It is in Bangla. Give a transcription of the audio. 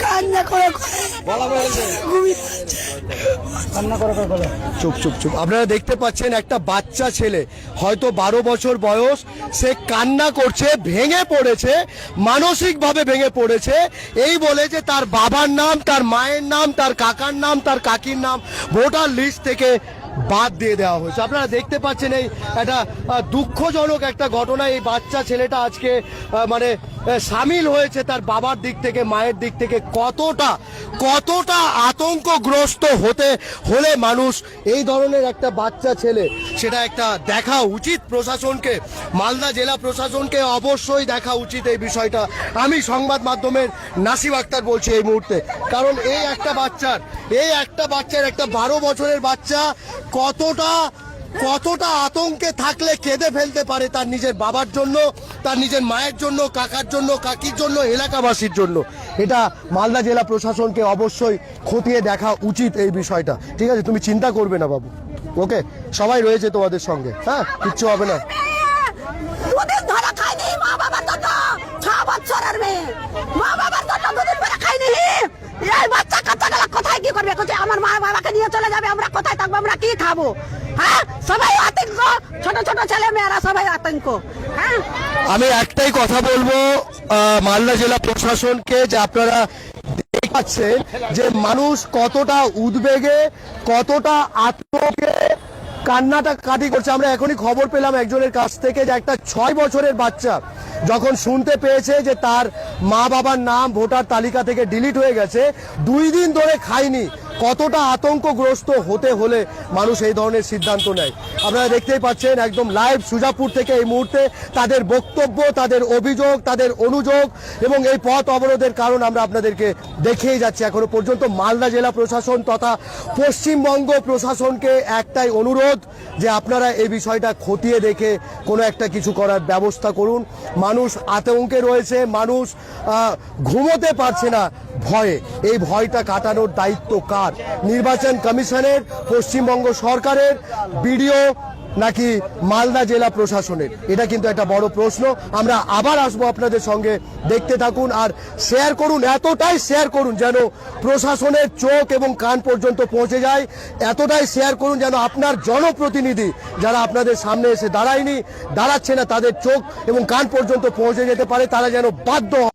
কান্না করে চুপ চুপ চুপ। আপনারা দেখতে পাচ্ছেন একটা বাচ্চা ছেলে, হয়তো 12 বছর বয়স, সে কান্না করছে, ভেঙে পড়েছে, মানসিকভাবে ভেঙে পড়েছে। এই বলে যে তার বাবার নাম, তার মায়ের নাম, তার কাকার নাম, তার কাকির নাম ভোটার লিস্ট থেকে বাদ দিয়ে দেওয়া হয়েছে। আপনারা দেখতে পাচ্ছেন এই একটা দুঃখজনক একটা ঘটনা। এই বাচ্চা ছেলেটা আজকে মানে সামিল হয়েছে তার বাবার দিক থেকে, মায়ের দিক থেকে। কতটা আতঙ্কগ্রস্ত হলে মানুষ এই ধরনের একটা বাচ্চা ছেলে, সেটা একটা দেখা উচিত প্রশাসনকে, মালদা জেলা প্রশাসনকে অবশ্যই দেখা উচিত এই বিষয়টা। আমি সংবাদ মাধ্যমের নাসিম আক্তার বলছি এই মুহূর্তে, কারণ এই একটা বাচ্চার একটা 12 বছরের বাচ্চা কতটা আতঙ্কে থাকলে কেঁদে ফেলতে পারে তার নিজের বাবার জন্য, তার নিজের মায়ের জন্য, কাকার জন্য, কাকির জন্য, এলাকাবাসীর জন্য। এটা মালদা জেলা প্রশাসনকে অবশ্যই খতিয়ে দেখা উচিত এই বিষয়টা। ঠিক আছে, তুমি চিন্তা করবে না বাবু, ওকে? সবাই রয়েছে তোমাদের সঙ্গে, হ্যাঁ, কিচ্ছু হবে না। দুদিন ধরে খাইনি মা বাবার জন্য, 6 বছরের মেয়ে মা বাবার জন্য দুদিন ধরে খাইনি। এই বাচ্চা কাচ্চাগুলো কোথায় কি করবে? কোথায় আমার মা বাবাকে নিয়ে চলে যাবে, আমরা কোথায় থাকবো, আমরা কি খাবো? হ্যাঁ, সবাই আতঙ্ক, ছোট ছোট ছেলে মেয়েরা সবাই আতঙ্ক। হ্যাঁ, আমি একটাই কথা বলবো মালদা জেলা প্রশাসনকে, যে আপনারা দেখাচ্ছেন যে মানুষ কতটা উদ্বেগে, কতটা আতঙ্কে কান্নাটা কাটি করছে। আমরা এখনই খবর পেলাম একজনের কাছ থেকে যে একটা 6 বছরের বাচ্চা যখন শুনতে পেয়েছে যে তার মা বাবার নাম ভোটার তালিকা থেকে ডিলিট হয়ে গেছে, 2 দিন ধরে খায়নি, কতটা আতঙ্কগ্রস্ত হলে মানুষ এই ধরনের সিদ্ধান্ত নেয়। আপনারা দেখতেই পাচ্ছেন একদম লাইভ সুজাপুর থেকে এই মুহূর্তে তাদের বক্তব্য, তাদের অভিযোগ, তাদের অনুযোগ এবং এই পথ অবরোধের কারণ আমরা আপনাদেরকে দেখিয়ে যাচ্ছি এখনো পর্যন্ত। মালদা জেলা প্রশাসন তথা পশ্চিমবঙ্গ প্রশাসনকে একটাই অনুরোধ যে আপনারা এই বিষয়টা খতিয়ে দেখে কোনো একটা কিছু করার ব্যবস্থা করুন। মানুষ আতঙ্কে রয়েছে, মানুষ ঘুমোতে পারছে না ভয়ে। এই ভয়টা কাটানোর দায়িত্ব কার? নির্বাচন কমিশনের, পশ্চিমবঙ্গ সরকারের, বিডিও নাকি মালদা জেলা প্রশাসনের? এটা কিন্তু একটা বড় প্রশ্ন। আমরা আবার আসবো আপনাদের সঙ্গে, দেখতে থাকুন আর শেয়ার করুন, এতটাই শেয়ার করুন যেন প্রশাসনের চোখ এবং কান পর্যন্ত পৌঁছে যায়, এতটাই শেয়ার করুন যেন আপনার জনপ্রতিনিধি যারা আপনাদের সামনে এসে দাঁড়াচ্ছে না, তাদের চোখ এবং কান পর্যন্ত পৌঁছে যেতে পারে, তারা যেন বাধ্য